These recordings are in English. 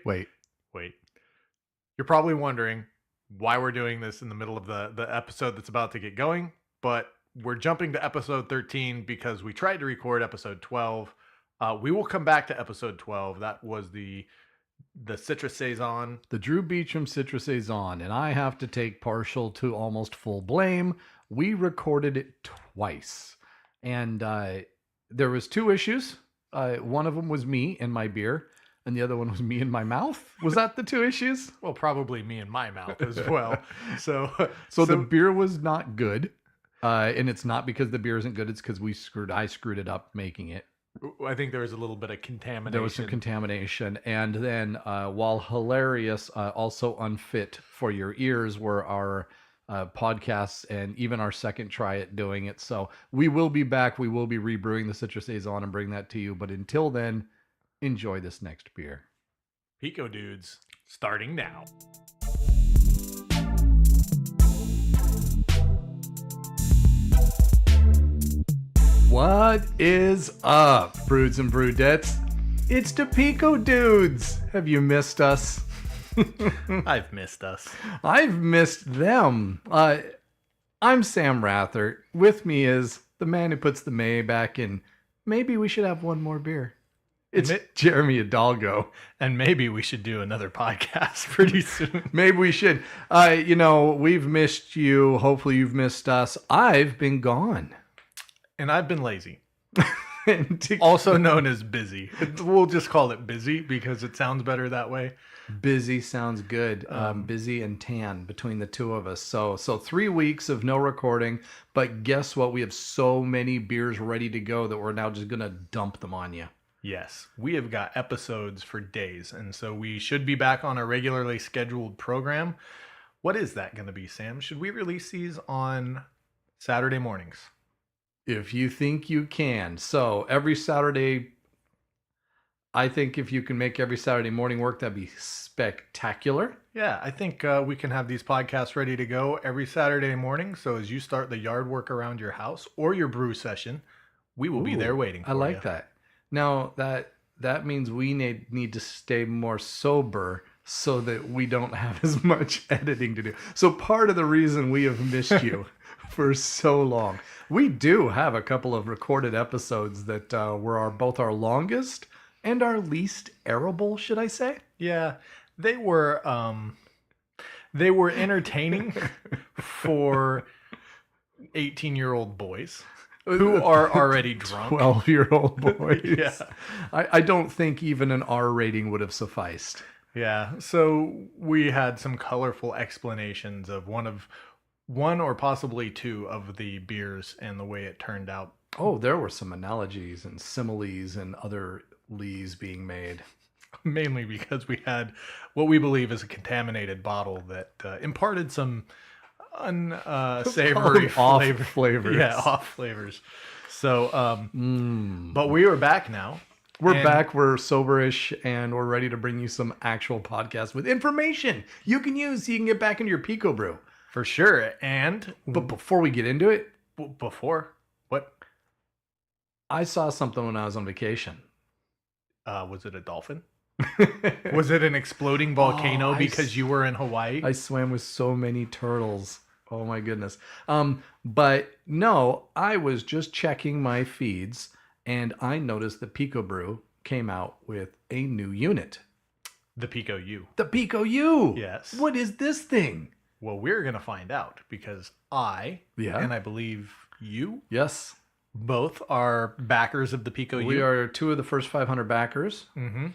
Wait. You're probably wondering why we're doing this in the middle of the episode that's about to get going, but we're jumping to episode 13 because we tried to record episode 12. We will come back to episode 12. That was the Citrus Saison. The Drew Beecham Citrus Saison, and I have to take partial to almost full blame. We recorded it twice, and there was 2 issues. One of them was me and my beer, and the other one was me and my mouth. Was that the 2 issues? Well, probably me and my mouth as well. So the beer was not good, and it's not because the beer isn't good. It's because I screwed it up making it. I think there was a little bit of contamination. There was some contamination. And then, while hilarious, also unfit for your ears were our podcasts and even our second try at doing it. So we will be back. We will be rebrewing the Citrus Saison and bring that to you. But until then, enjoy this next beer. PicoDudes, starting now. What is up, Broods and Broodettes? It's the PicoDudes. Have you missed us? I've missed us. I've missed them. I'm Sam Rather. With me is the man who puts the Maibock in. Maybe we should have one more beer. It's Jeremy Hidalgo. And maybe we should do another podcast pretty soon. Maybe we should. We've missed you. Hopefully you've missed us. I've been gone. And I've been lazy. Also known as busy. We'll just call it busy because it sounds better that way. Busy sounds good. Busy and tan between the two of us. So 3 weeks of no recording. But guess what? We have so many beers ready to go that we're now just going to dump them on you. Yes, we have got episodes for days. And so we should be back on a regularly scheduled program. What is that going to be, Sam? Should we release these on Saturday mornings? If you think you can. So every Saturday, I think if you can make every Saturday morning work, that'd be spectacular. Yeah, I think we can have these podcasts ready to go every Saturday morning. So as you start the yard work around your house or your brew session, we will be there waiting for you. I like that. Now, that means we need to stay more sober so that we don't have as much editing to do. So part of the reason we have missed you for so long. We do have a couple of recorded episodes that were both our longest and our least airable, should I say? Yeah, they were entertaining for 18-year-old boys who are already drunk. 12-year-old boys. Yeah. I don't think even an R rating would have sufficed. Yeah, so we had some colorful explanations of one or possibly 2 of the beers and the way it turned out. Oh, there were some analogies and similes and other lees being made. Mainly because we had what we believe is a contaminated bottle that imparted some unsavory flavors. Yeah, off flavors. So, but we are back now. We're back, we're soberish, and we're ready to bring you some actual podcasts with information you can use so you can get back into your PicoBrew. For sure. But before we get into it... What? I saw something when I was on vacation. Was it a dolphin? Was it an exploding volcano because you were in Hawaii? I swam with so many turtles. Oh my goodness. But no, I was just checking my feeds and I noticed that PicoBrew came out with a new unit. The Pico U. The Pico U! Yes. What is this thing? Well, we're going to find out because and I believe you, yes, both are backers of the Pico U. We are 2 of the first 500 backers. Mm-hmm.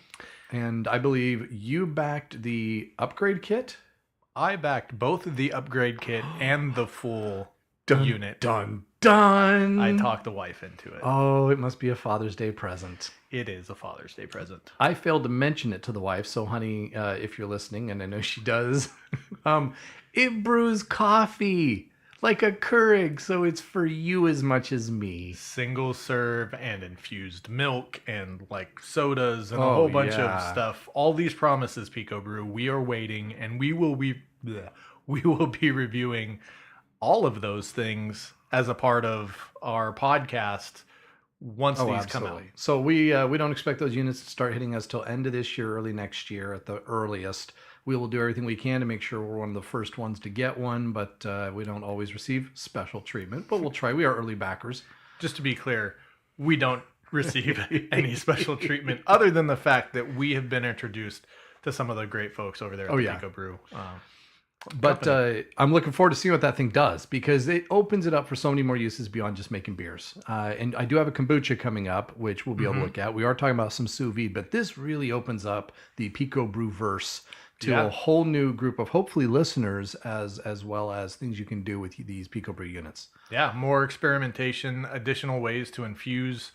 And I believe you backed the upgrade kit. I backed both the upgrade kit and the full unit. Done. I talked the wife into it. Oh, it must be a Father's Day present. It is a Father's Day present. I failed to mention it to the wife. So, honey, if you're listening, and I know she does, it brews coffee like a Keurig. So it's for you as much as me. Single serve and infused milk and like sodas and a whole bunch of stuff. All these promises, PicoBrew. We are waiting and we will be reviewing all of those things as a part of our podcast once Oh, these come out. absolutely. So we don't expect those units to start hitting us till end of this year, early next year at the earliest. We will do everything we can to make sure we're one of the first ones to get one, but we don't always receive special treatment. But we'll try. We are early backers. Just to be clear, we don't receive any special treatment other than the fact that we have been introduced to some of the great folks over there at the PicoBrew. But I'm looking forward to seeing what that thing does, because it opens it up for so many more uses beyond just making beers. And I do have a kombucha coming up, which we'll be able to look at. We are talking about some sous vide, but this really opens up the PicoBrew verse to a whole new group of hopefully listeners, as well as things you can do with these PicoBrew units. Yeah, more experimentation, additional ways to infuse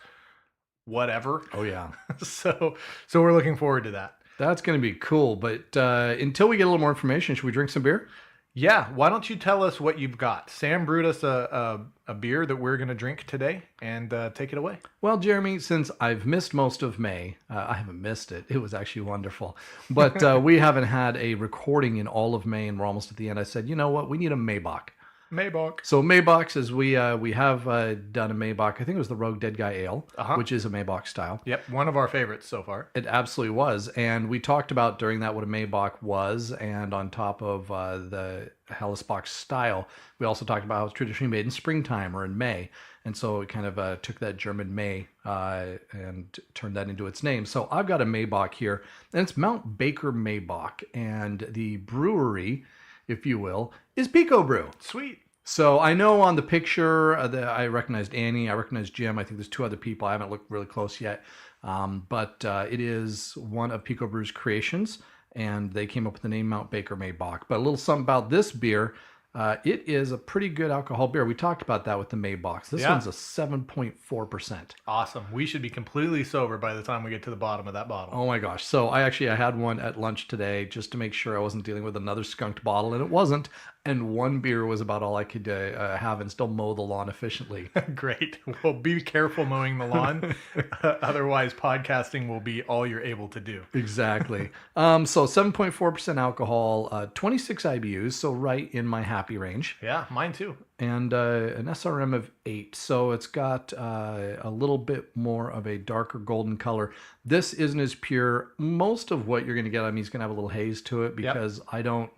whatever. Oh yeah. So we're looking forward to that. That's going to be cool. But until we get a little more information, should we drink some beer? Yeah. Why don't you tell us what you've got? Sam brewed us a beer that we're going to drink today, and take it away. Well, Jeremy, since I've missed most of May, I haven't missed it. It was actually wonderful. But we haven't had a recording in all of May, and we're almost at the end. I said, you know what? We need a Maibock. Maibock. So Maibocks is we have done a Maibock. I think it was the Rogue Dead Guy Ale, which is a Maibock style. Yep, one of our favorites so far. It absolutely was, and we talked about during that what a Maibock was, and on top of the Hellesbock style, we also talked about how it's traditionally made in springtime or in May, and so it kind of took that German May and turned that into its name. So I've got a Maibock here, and it's Mount Baker Maibock, and the brewery, if you will, is PicoBrew. Sweet. So I know on the picture that I recognized Annie, I recognized Jim. I think there's two other people. I haven't looked really close yet, but it is one of PicoBrew's creations, and they came up with the name Mount Baker Maibock. But a little something about this beer. It is a pretty good alcohol beer. We talked about that with the Maibocks. This one's a 7.4%. Awesome. We should be completely sober by the time we get to the bottom of that bottle. Oh my gosh. So I had one at lunch today just to make sure I wasn't dealing with another skunked bottle, and it wasn't. And one beer was about all I could have and still mow the lawn efficiently. Great. Well, be careful mowing the lawn. Otherwise, podcasting will be all you're able to do. Exactly. So 7.4% alcohol, 26 IBUs, so right in my happy range. Yeah, mine too. And an SRM of 8. So it's got a little bit more of a darker golden color. This isn't as pure. Most of what you're going to get, I mean, it's going to have a little haze to it because I don't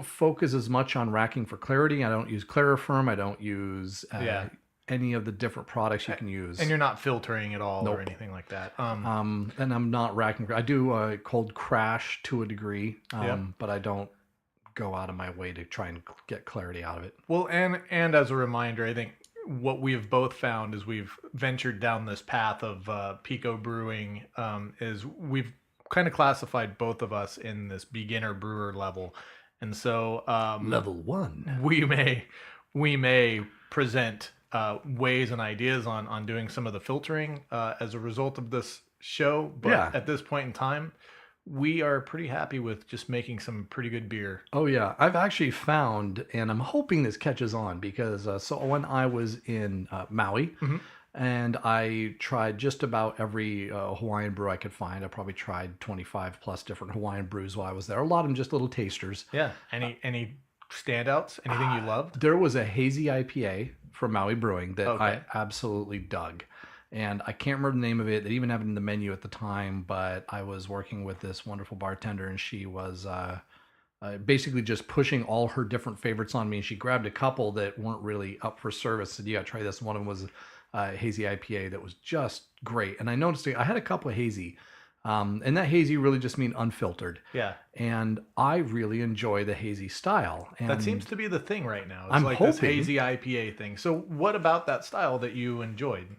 focus as much on racking for clarity. I don't use Clarifirm. I don't use any of the different products you can use. And you're not filtering at all or anything like that. And I'm not racking. I do cold crash to a degree, but I don't go out of my way to try and get clarity out of it. Well, and as a reminder, I think what we've both found as we've ventured down this path of Pico brewing is we've kind of classified both of us in this beginner brewer level. And so level 1, we may present ways and ideas on doing some of the filtering as a result of this show. But at this point in time, we are pretty happy with just making some pretty good beer. Oh yeah, I've actually found, and I'm hoping this catches on, because so when I was in Maui, and I tried just about every Hawaiian brew I could find. I probably tried 25 plus different Hawaiian brews while I was there. A lot of them just little tasters. Yeah. Any standouts? Anything you loved? There was a hazy IPA from Maui Brewing that I absolutely dug. And I can't remember the name of it. They even have it in the menu at the time, but I was working with this wonderful bartender, and she was basically just pushing all her different favorites on me. And she grabbed a couple that weren't really up for service. Said, "You got to try this." One of them was hazy IPA that was just great. And I noticed I had a couple of hazy, and that hazy really just mean unfiltered. Yeah. And I really enjoy the hazy style. And that seems to be the thing right now. It's this hazy IPA thing. So what about that style that you enjoyed?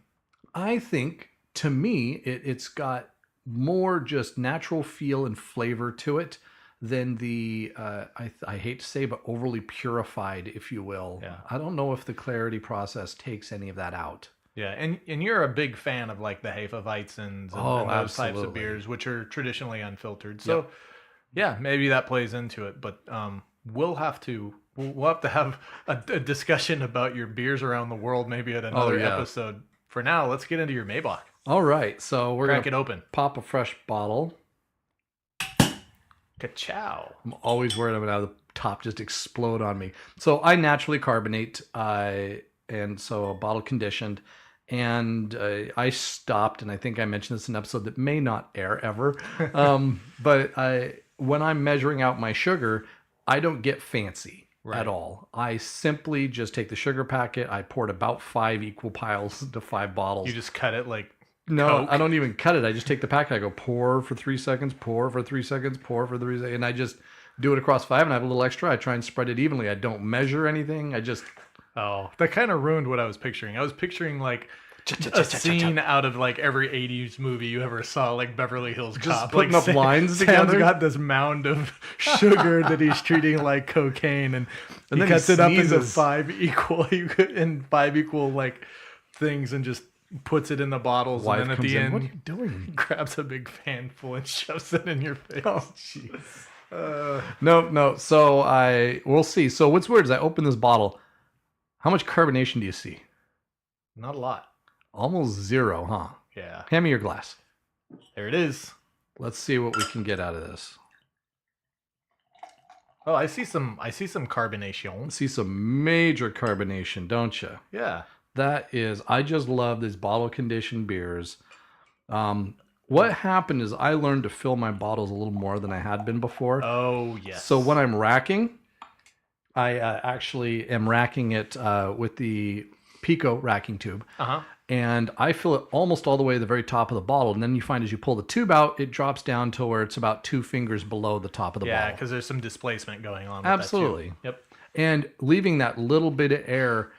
I think, to me, it's got more just natural feel and flavor to it than the, I hate to say, but overly purified, if you will. Yeah. I don't know if the clarity process takes any of that out. Yeah, and you're a big fan of like the Hefeweizens and those types of beers, which are traditionally unfiltered. So, yeah, maybe that plays into it. But we'll have to have a discussion about your beers around the world, maybe at another episode. For now, let's get into your Maibock. All right, so we're crack it open. Pop a fresh bottle. Ka-chow. I'm always worried I'm gonna have the top just explode on me. So I naturally carbonate, and so bottle conditioned. and I stopped, and I think I mentioned this in an episode that may not air ever. But when I'm measuring out my sugar, I don't get fancy at all. I simply just take the sugar packet. I poured about 5 equal piles into 5 bottles. You just cut it like No, Coke? I don't even cut it. I just take the packet. I go pour for 3 seconds, pour for 3 seconds, pour for 3 seconds, and I just do it across 5, and I have a little extra. I try and spread it evenly. I don't measure anything. I just that kind of ruined what I was picturing. I was picturing like a scene out of like every 80s movie you ever saw, like Beverly Hills Cop. putting up lines Sam's together. got this mound of sugar that he's treating like cocaine, and he then cuts he it up into sneezes. 5 equal like things and just puts it in the bottles. Wife and then at comes the in. end, What are you doing? grabs a big fanful and shoves it in your face. Oh, jeez. No. So we'll see. So what's weird is I open this bottle. How much carbonation do you see? Not a lot. Almost 0, huh? Yeah. Hand me your glass. There it is. Let's see what we can get out of this. Oh, I see some carbonation. See some major carbonation, don't you? Yeah. That is, I just love these bottle conditioned beers. What happened is I learned to fill my bottles a little more than I had been before. Oh, yes. So when I'm racking, I actually am racking it with the Pico racking tube. Uh-huh. And I fill it almost all the way to the very top of the bottle. And then you find as you pull the tube out, it drops down to where it's about 2 fingers below the top of the bottle. Yeah, because there's some displacement going on. With Absolutely. That too. Yep. And leaving that little bit of air,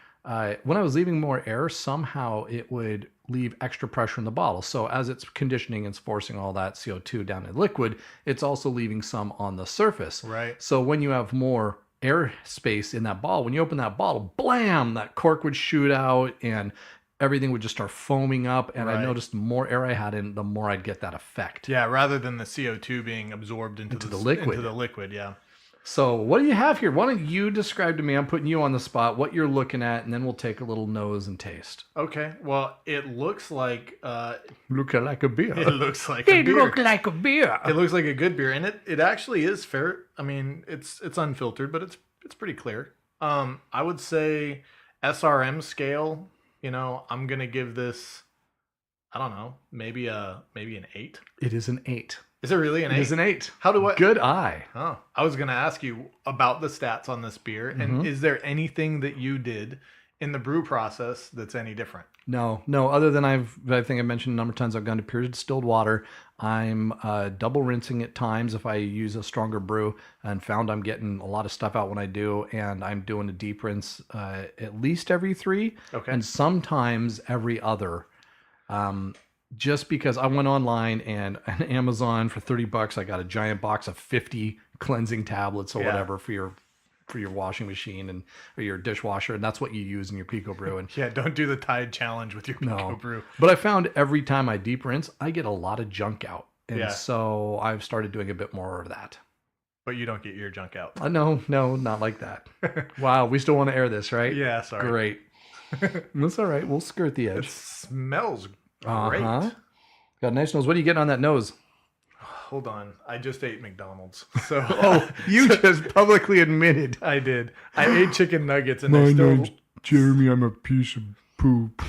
when I was leaving more air, somehow it would leave extra pressure in the bottle. So as it's conditioning, it's forcing all that CO2 down in liquid. It's also leaving some on the surface. Right. So when you have more air space in that bottle, when you open that bottle, blam, that cork would shoot out and everything would just start foaming up. And I Right. noticed the more air I had in, the more I'd get that effect. Yeah, rather than the CO2 being absorbed into the liquid. Into the liquid, yeah. So what do you have here? Why don't you describe to me, I'm putting you on the spot, what you're looking at, and then we'll take a little nose and taste. Okay. Well, it looks like Look like a beer. it looks like a beer. like a beer. It looks like a good beer, and it actually is fair. I mean, it's unfiltered, but it's pretty clear. I would say SRM scale, I'm gonna give this, I don't know, maybe an 8. It is an 8. Is it really an 8? It is an 8. How do I? Good eye. Oh, I was gonna ask you about the stats on this beer, and is there anything that you did in the brew process that's any different? No. Other than I think I mentioned a number of times I've gone to pure distilled water. I'm double rinsing at times if I use a stronger brew, and found I'm getting a lot of stuff out when I do. And I'm doing a deep rinse at least every 3, and sometimes every other. Just because I went online and on Amazon for $30, I got a giant box of 50 cleansing tablets or whatever for your washing machine or your dishwasher, and that's what you use in your PicoBrew. And Yeah, don't do the Tide challenge with your PicoBrew. but I found every time I deep rinse, I get a lot of junk out, and Yeah. so I've started doing a bit more of that. But you don't get your junk out. No, not like that. Wow, we still want to air this, right? Yeah, sorry. Great. That's all right. We'll skirt the It edge. smells great. Got a nice nose. What are you getting on that nose? Hold on. I just ate McDonald's. So You just publicly admitted. I did. I ate chicken nuggets and they're still Jeremy. I'm a piece of poop.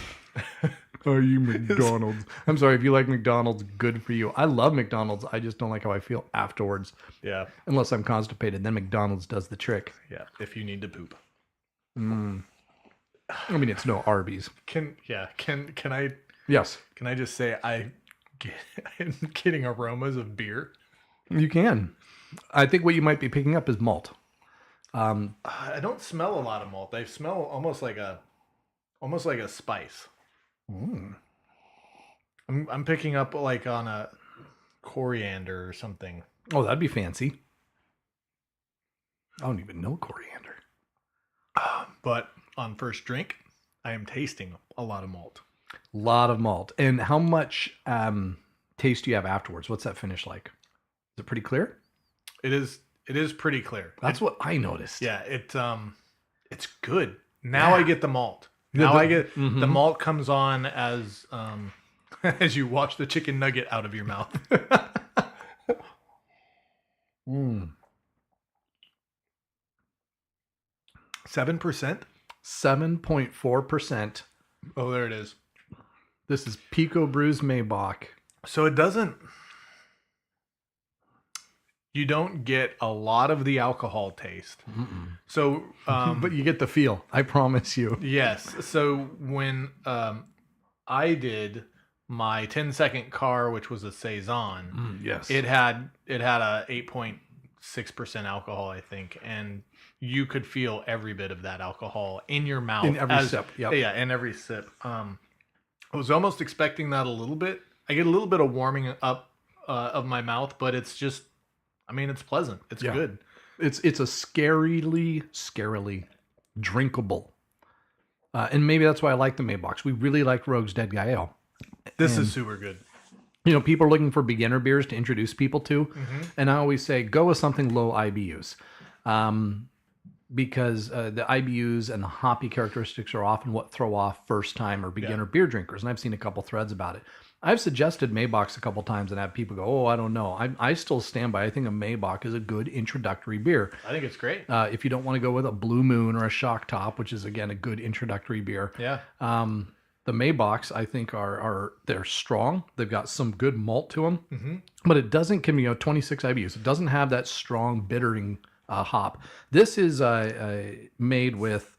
Are you McDonald's? I'm sorry, if you like McDonald's, good for you. I love McDonald's. I just don't like how I feel afterwards. Yeah. Unless I'm constipated, then McDonald's does the trick. Yeah. If you need to poop. I mean, it's no Arby's. Can I Yes, just say I'm getting aromas of beer? you can. I think what you might be picking up is malt. I don't smell a lot of malt. I smell almost like a spice. I'm picking up like on a coriander or something. Oh, that'd be fancy. I don't even know coriander. But on first drink, I am tasting a lot of malt. Lot of malt. And how much taste do you have afterwards? What's that finish like? Is it pretty clear? It is pretty clear. That's what I noticed. Yeah, it's good. Now I get the malt. Now I get the malt comes on as as you wash the chicken nugget out of your mouth. 7%? 7.4%. Oh, there it is. This is PicoBrew's Maibock. So you don't get a lot of the alcohol taste. Mm-mm. So, But you get the feel. I promise you. yes. So when I did my 10-second car, which was a saison, Yes. it had a 8.6% alcohol, I think, and you could feel every bit of that alcohol in your mouth In every sip. Yep. Yeah, in every sip. I was almost expecting that a little bit. I get a little bit of warming up of my mouth, but it's just, I mean, it's pleasant. It's good. It's a scarily drinkable. And maybe that's why I like the Maybocks. We really like Rogue's Dead Guy Ale. This is super good. You know, people are looking for beginner beers to introduce people to. Mm-hmm. And I always say, go with something low IBUs. Because the IBUs and the hoppy characteristics are often what throw off first-time or beginner beer drinkers. And I've seen a couple threads about it. I've suggested Maybocks a couple times and have people go, oh, I don't know. I still stand by. I think a Maibock is a good introductory beer. I think it's great. If you don't want to go with a Blue Moon or a Shock Top, which is, again, a good introductory beer. Yeah. The Maybocks, I think, they're strong. They've got some good malt to them. Mm-hmm. But it doesn't give me 26 IBUs. It doesn't have that strong bittering hop. This is made with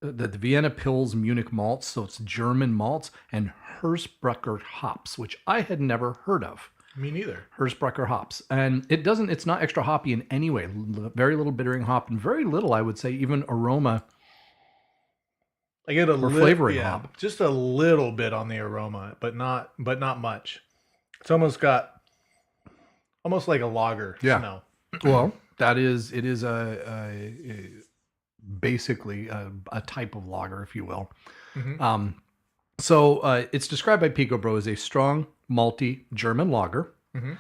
the Vienna Pils Munich malts, so it's German malts, and Hersbrucker hops, which I had never heard of. Me neither. Hersbrucker hops. And it's not extra hoppy in any way. Very little bittering hop and very little, I would say, even aroma. I get a flavoring hop. Just a little bit on the aroma, but not much. It's almost like a lager smell. Well, it is basically a type of lager, if you will. Mm-hmm. So it's described by PicoBrew as a strong, malty German lager Mm-hmm.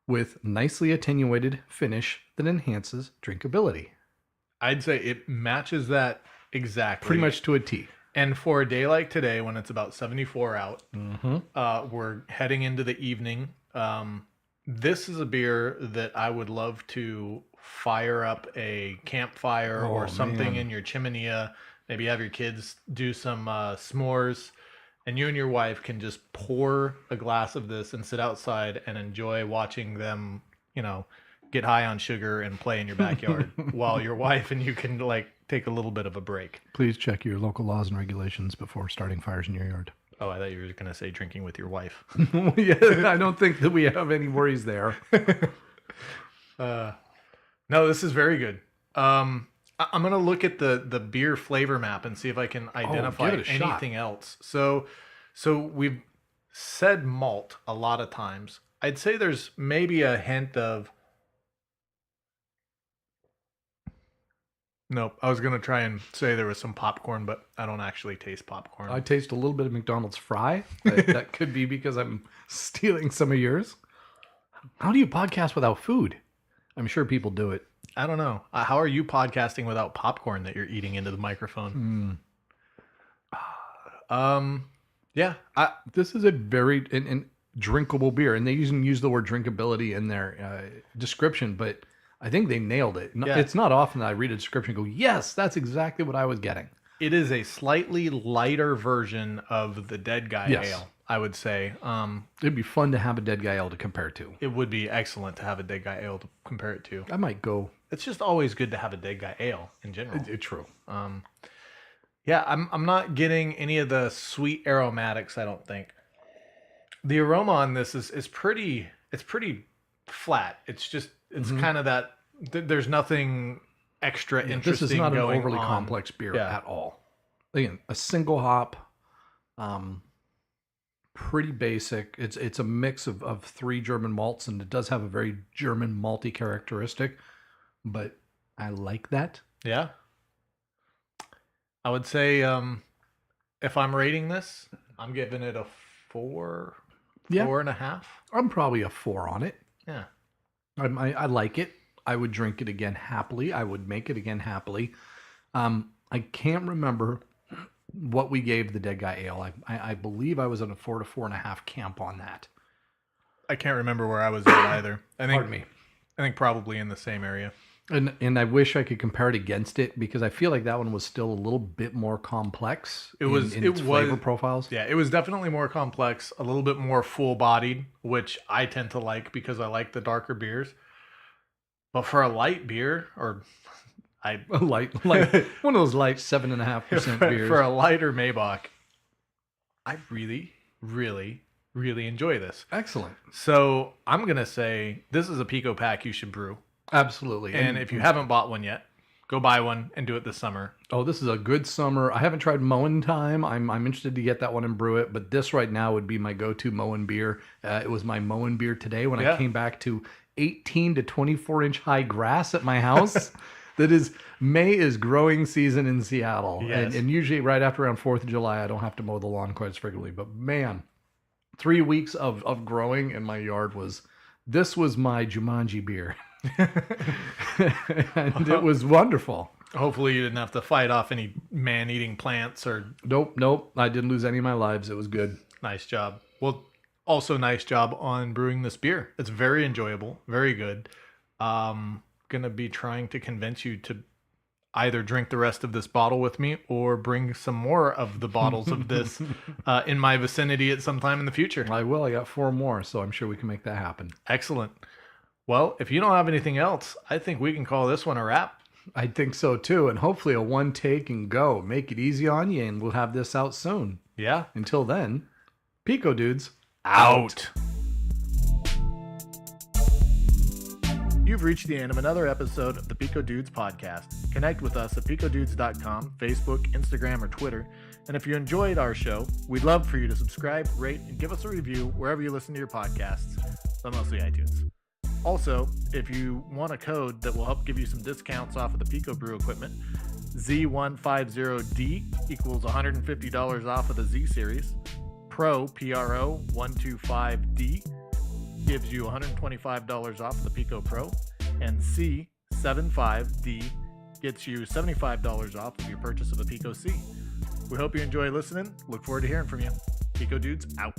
with nicely attenuated finish that enhances drinkability. I'd say it matches that exactly. Pretty much to a T. And for a day like today, when it's about 74 out, Mm-hmm. we're heading into the evening. This is a beer that I would love to fire up a campfire or something man. in your chimney. Maybe have your kids do some s'mores, and you and your wife can just pour a glass of this and sit outside and enjoy watching them, get high on sugar and play in your backyard while your wife and you can take a little bit of a break. Please check your local laws and regulations before starting fires in your yard. Oh, I thought you were going to say drinking with your wife. Yeah, I don't think that we have any worries there. No, this is very good. I'm going to look at the beer flavor map and see if I can identify give it a shot. anything else. So we've said malt a lot of times. I'd say there's maybe a hint of... Nope. I was going to try and say there was some popcorn, but I don't actually taste popcorn. I taste a little bit of McDonald's fry. That could be because I'm stealing some of yours. How do you podcast without food? I'm sure people do it. I don't know. How are you podcasting without popcorn that you're eating into the microphone? Yeah. This is a very and drinkable beer, and they even use the word drinkability in their description, but I think they nailed it. Yeah. It's not often that I read a description and go, yes, that's exactly what I was getting. It is a slightly lighter version of the Dead Guy Ale, I would say. It'd be fun to have a Dead Guy Ale to compare to. It would be excellent to have a Dead Guy Ale to compare it to. I might go. It's just always good to have a Dead Guy Ale in general. It's true. Yeah, I'm not getting any of the sweet aromatics, I don't think. The aroma on this is pretty flat. It's just kind of that there's nothing extra interesting. This is not an overly on. complex beer at all. Again, a single hop, pretty basic. It's a mix of three German malts, and it does have a very German malty characteristic, but I like that. Yeah. I would say if I'm rating this, I'm giving it a 4.5. I'm probably a 4 on it. Yeah. I like it. I would drink it again happily. I would make it again happily. I can't remember what we gave the Dead Guy Ale. I believe I was in a 4 to 4.5 camp on that. I can't remember where I was at either. Pardon me. I think probably in the same area. And I wish I could compare it against it because I feel like that one was still a little bit more complex. It was in its flavor profiles. Yeah, it was definitely more complex, a little bit more full bodied, which I tend to like because I like the darker beers. But for a light beer, or I light one of those light 7.5% beers. For a lighter Maibock, I really, really, really enjoy this. Excellent. So I'm gonna say this is a Pico pack you should brew. Absolutely. And if you haven't bought one yet, go buy one and do it this summer. Oh, this is a good summer. I haven't tried Moen Time. I'm interested to get that one and brew it, but this right now would be my go-to Moen beer. It was my Moen beer today when I came back to 18 to 24 inch high grass at my house. May is growing season in Seattle. Yes. And usually right after around 4th of July, I don't have to mow the lawn quite as frequently. But man, 3 weeks of growing in my yard this was my Jumanji beer. And it was wonderful. Hopefully you didn't have to fight off any man-eating plants or... Nope. I didn't lose any of my lives. It was good. Nice job. Well, also nice job on brewing this beer. It's very enjoyable, very good. Gonna be trying to convince you to either drink the rest of this bottle with me or bring some more of the bottles of this in my vicinity at some time in the future. I will. I got 4 more, so I'm sure we can make that happen. Excellent. Well, if you don't have anything else, I think we can call this one a wrap. I think so too, and hopefully a one take and go. Make it easy on you, and we'll have this out soon. Yeah. Until then, PicoDudes out. You've reached the end of another episode of the PicoDudes podcast. Connect with us at PicoDudes.com, Facebook, Instagram, or Twitter. And if you enjoyed our show, we'd love for you to subscribe, rate, and give us a review wherever you listen to your podcasts, but mostly iTunes. Also, if you want a code that will help give you some discounts off of the PicoBrew equipment, Z150D equals $150 off of the Z series. Pro 125D gives you $125 off of the Pico Pro, and C75D gets you $75 off of your purchase of a Pico C. We hope you enjoy listening. Look forward to hearing from you. PicoDudes out.